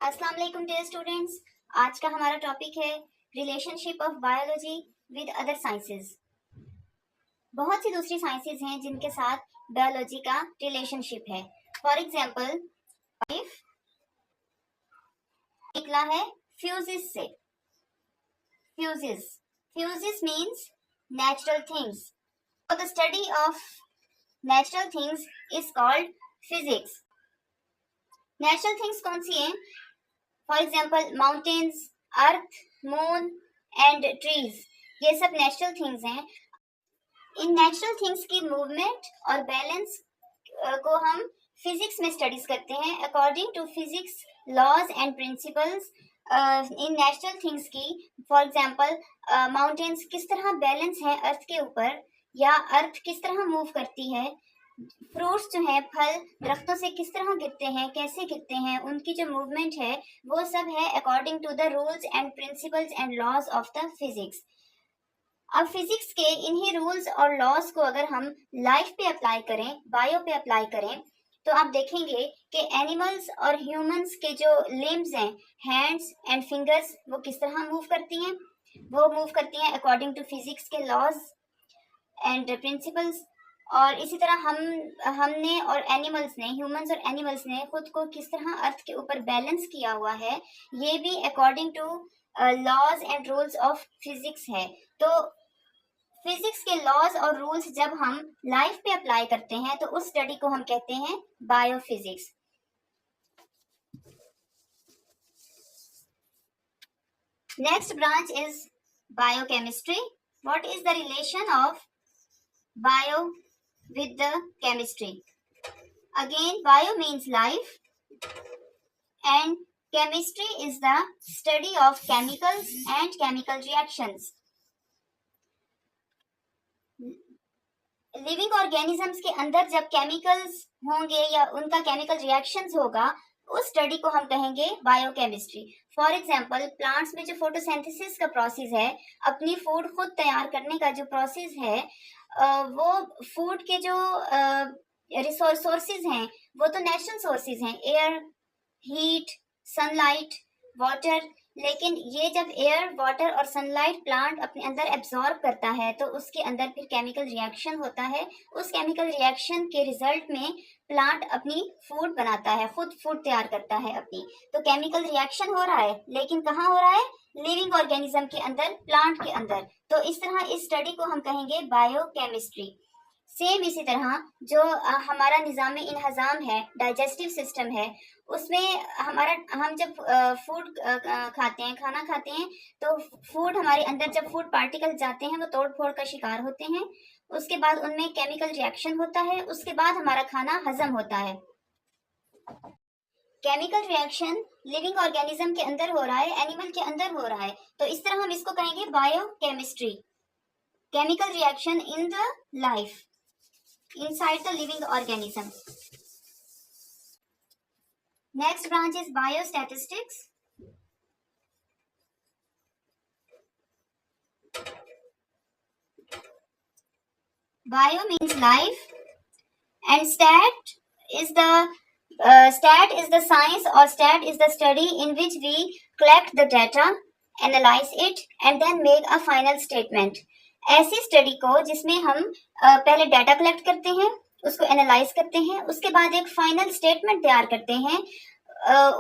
अस्सलाम वालेकुम dear students. आज का हमारा टॉपिक है relationship of biology with other sciences. बहुत सी दूसरी साइंसेस हैं जिनके साथ बायोलॉजी का रिलेशनशिप है। फॉर एग्जांपल लाइफ निकला है फ्यूजिस से। Physis physis means natural things. The study of natural things is called physics. Natural things कौन सी हैं? For example mountains, earth, moon and trees, ये सब नेचुरल थिंग्स हैं। इन नेचुरल थिंग्स की मूवमेंट और बैलेंस को हम फिजिक्स में स्टडीज करते हैं। According to physics laws and principles इन नेचुरल थिंग्स की, फॉर एग्जाम्पल माउंटेन्स किस तरह बैलेंस है अर्थ के ऊपर, या अर्थ किस तरह मूव करती है, फ्रूट्स जो हैं, फल दरख्तों से किस तरह गिरते हैं, कैसे गिरते हैं, उनकी जो मूवमेंट है वो सब है according to the rules and principles and laws of the physics. अब फिजिक्स के इन्हीं रूल्स और लॉज को अगर हम लाइफ पे अप्लाई करें, बायो पे अप्लाई करें, तो आप देखेंगे कि एनिमल्स और ह्यूमंस के जो लिम्स हैं, हैंड्स एंड फिंगर्स, वो किस तरह मूव करती हैं। वो मूव करती हैं अकॉर्डिंग टू फिजिक्स के लॉज एंड प्रिंसिपल्स। और इसी तरह हमने और एनिमल्स ने, ह्यूमंस और एनिमल्स ने खुद को किस तरह अर्थ के ऊपर बैलेंस किया हुआ है, ये भी according to laws and rules of physics है। तो फिजिक्स के लॉज और रूल्स जब हम लाइफ पे अप्लाई करते हैं तो उस स्टडी को हम कहते हैं biophysics. Next branch is biochemistry. What is the relation of bio with the chemistry? Again, bio means life and chemistry is the study of chemicals and chemical reactions. Living organisms के अंदर जब chemicals होंगे या उनका chemical reactions होगा, उस study को हम कहेंगे बायोकेमिस्ट्री। फॉर एग्जांपल प्लांट्स में जो फोटोसिंथेसिस का प्रोसेस है, अपनी फूड खुद तैयार करने का जो प्रोसेस है, वो फूड के जो सोर्सेज हैं वो तो नेचुरल सोर्सेज हैं, एयर, हीट, सनलाइट, वाटर। लेकिन ये जब एयर, वाटर और सनलाइट प्लांट अपने अंदर एब्जॉर्ब करता है तो उसके अंदर फिर केमिकल रिएक्शन होता है। उस केमिकल रिएक्शन के रिजल्ट में प्लांट अपनी फूड बनाता है, खुद फूड तैयार करता है अपनी। तो केमिकल रिएक्शन हो रहा है, लेकिन कहाँ हो रहा है? लिविंग ऑर्गेनिज्म के अंदर, प्लांट के अंदर। तो इस तरह इस स्टडी को हम कहेंगे बायोकेमिस्ट्री। सेम इसी तरह जो हमारा निज़ाम इंहज़ाम है, डाइजेस्टिव सिस्टम है, उसमें हम जब फूड खाते हैं, खाना खाते हैं, तो फूड हमारे अंदर जब फूड पार्टिकल जाते हैं वो तोड़ फोड़ का शिकार होते हैं। उसके बाद उनमें केमिकल रिएक्शन होता है, उसके बाद हमारा खाना हजम होता है। केमिकल रिएक्शन लिविंग ऑर्गेनिज्म के अंदर हो रहा है, एनिमल के अंदर हो रहा है, तो इस तरह हम इसको कहेंगे biochemistry. Chemical reaction in the life inside the living organism. Next branch is biostatistics. Bio means life and stat is the science, or stat is the study in which we collect the data, analyze it and then make a final statement. ऐसी study को जिसमें हम पहले data collect करते हैं, उसको analyse करते हैं, उसके बाद एक फाइनल स्टेटमेंट तैयार करते हैं।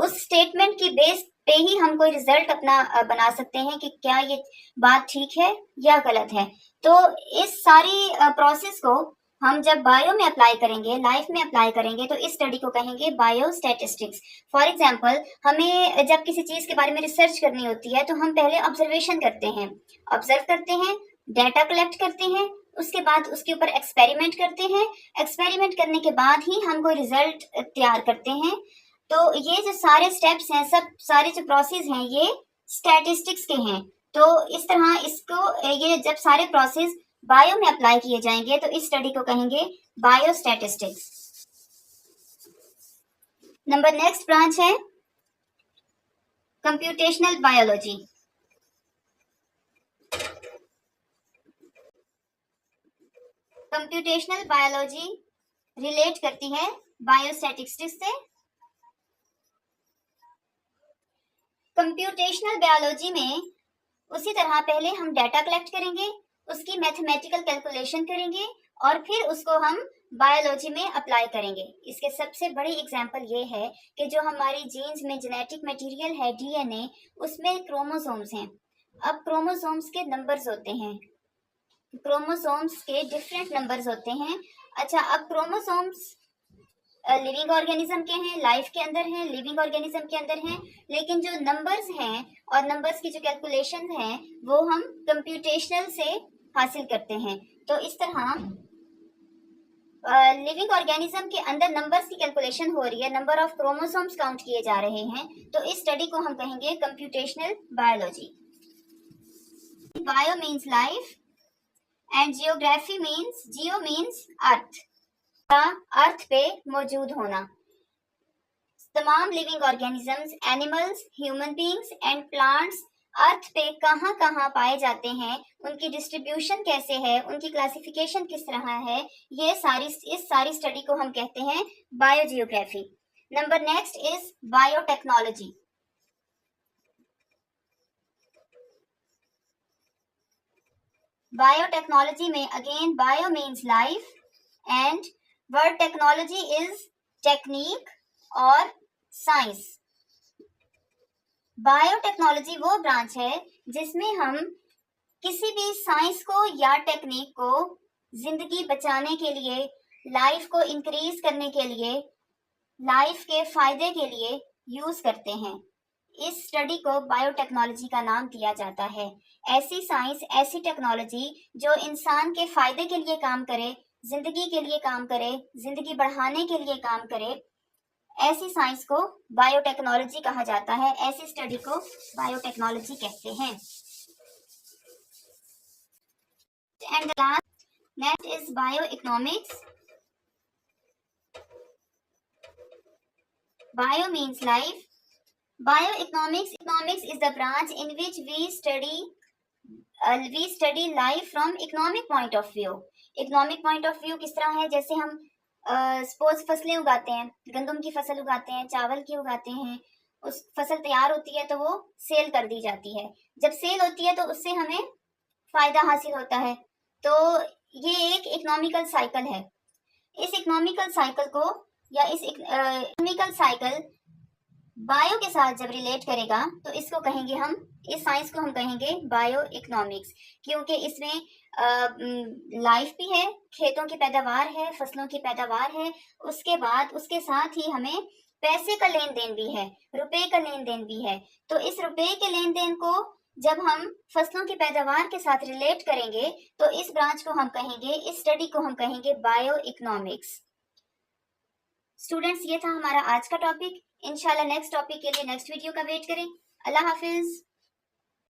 उस स्टेटमेंट की बेस पे ही हम कोई रिजल्ट अपना बना सकते हैं कि क्या ये बात ठीक है या गलत है। तो इस सारी प्रोसेस को हम जब बायो में अप्लाई करेंगे, लाइफ में अप्लाई करेंगे, तो इस स्टडी को कहेंगे बायोस्टैटिस्टिक्स। फॉर एग्जांपल हमें जब किसी चीज के बारे में रिसर्च करनी होती है तो हम पहले ऑब्जर्वेशन करते हैं, ऑब्जर्व करते हैं, डाटा कलेक्ट करते हैं, उसके बाद उसके ऊपर एक्सपेरिमेंट करते हैं, एक्सपेरिमेंट करने के बाद ही हम कोई रिजल्ट तैयार करते हैं। तो ये जो सारे स्टेप्स हैं, सब सारे जो प्रोसेस हैं, ये स्टैटिस्टिक्स के हैं। तो इस तरह इसको, ये जब सारे प्रोसेस बायो में अप्लाई किए जाएंगे तो इस स्टडी को कहेंगे बायोस्टैटिस्टिक्स। नंबर नेक्स्ट ब्रांच है computational biology. Computational biology relate करती है बायोस्टैटिस्टिक्स से। कंप्यूटेशनल बायोलॉजी में उसी तरह पहले हम डाटा कलेक्ट करेंगे, उसकी मैथमेटिकल कैलकुलेशन करेंगे और फिर उसको हम बायोलॉजी में अप्लाई करेंगे। इसके सबसे बड़ी एग्जांपल ये है कि जो हमारी जीन्स में जेनेटिक मटेरियल है डीएनए, उसमें क्रोमोसोम्स हैं। अब क्रोमोसोम्स के नंबर्स होते हैं, क्रोमोसोम्स के डिफरेंट नंबर्स होते हैं। अच्छा, अब क्रोमोसोम्स लिविंग ऑर्गेनिज्म के हैं, लाइफ के अंदर हैं, लिविंग ऑर्गेनिज्म के अंदर हैं, लेकिन जो नंबर्स हैं और नंबर्स की जो कैलकुलेशन है वो हम कंप्यूटेशनल से हासिल करते हैं। तो इस तरह लिविंग ऑर्गेनिज्म के अंदर नंबर्स की कैलकुलेशन हो रही है, नंबर ऑफ क्रोमोसोम्स काउंट किए जा रहे हैं, तो इस स्टडी को हम कहेंगे computational biology. Bio means life and geography means, geo means earth, का अर्थ पे मौजूद होना। तमाम living organisms, animals, human beings and plants earth पे कहाँ कहाँ पाए जाते हैं, उनकी डिस्ट्रीब्यूशन कैसे है, उनकी क्लासिफिकेशन किस तरह है, इस सारी स्टडी को हम कहते हैं biogeography. Number next is biotechnology. Biotechnology में again bio means life and word technology is technique और साइंस। बायोटेक्नोलॉजी वो ब्रांच है जिसमें हम किसी भी साइंस को या टेक्निक को जिंदगी बचाने के लिए, लाइफ को इंक्रीज करने के लिए, लाइफ के फायदे के लिए यूज करते हैं। इस स्टडी को बायोटेक्नोलॉजी का नाम दिया जाता है। ऐसी साइंस, ऐसी टेक्नोलॉजी जो इंसान के फायदे के लिए काम करे, जिंदगी के लिए काम करे, जिंदगी बढ़ाने के लिए काम करे, ऐसी साइंस को बायोटेक्नोलॉजी कहा जाता है। ऐसी स्टडी को बायोटेक्नोलॉजी कहते हैं। And the last next is bioeconomics. Bio means life. Bioeconomics, economics is the branch in which we study life from economic point of view. Economic point of view किस तरह है, जैसे हम सपोज फसलें उगाते हैं, गंदम की फसल उगाते हैं, चावल की उगाते हैं, उस फसल तैयार होती है तो वो सेल कर दी जाती है। जब सेल होती है तो उससे हमें फायदा हासिल होता है। तो ये एक इकोनॉमिकल साइकिल है। इस इकोनॉमिकल साइकिल को या इस इकोनॉमिकल साइकिल बायो के साथ जब रिलेट करेगा तो इसको कहेंगे हम, इस साइंस को हम कहेंगे बायो इकोनॉमिक्स, क्योंकि इसमें लाइफ भी है, खेतों की पैदावार है, फसलों की पैदावार है, उसके बाद उसके साथ ही हमें पैसे का लेन देन भी है, रुपए का लेन देन भी है। तो इस रुपए के लेन देन को जब हम फसलों की पैदावार के साथ रिलेट करेंगे तो इस ब्रांच को हम कहेंगे, इस स्टडी को हम कहेंगे बायो इकोनॉमिक्स। स्टूडेंट्स, ये था हमारा आज का टॉपिक। इंशाल्लाह नेक्स्ट टॉपिक के लिए नेक्स्ट वीडियो का वेट करें। अल्लाह हाफिज।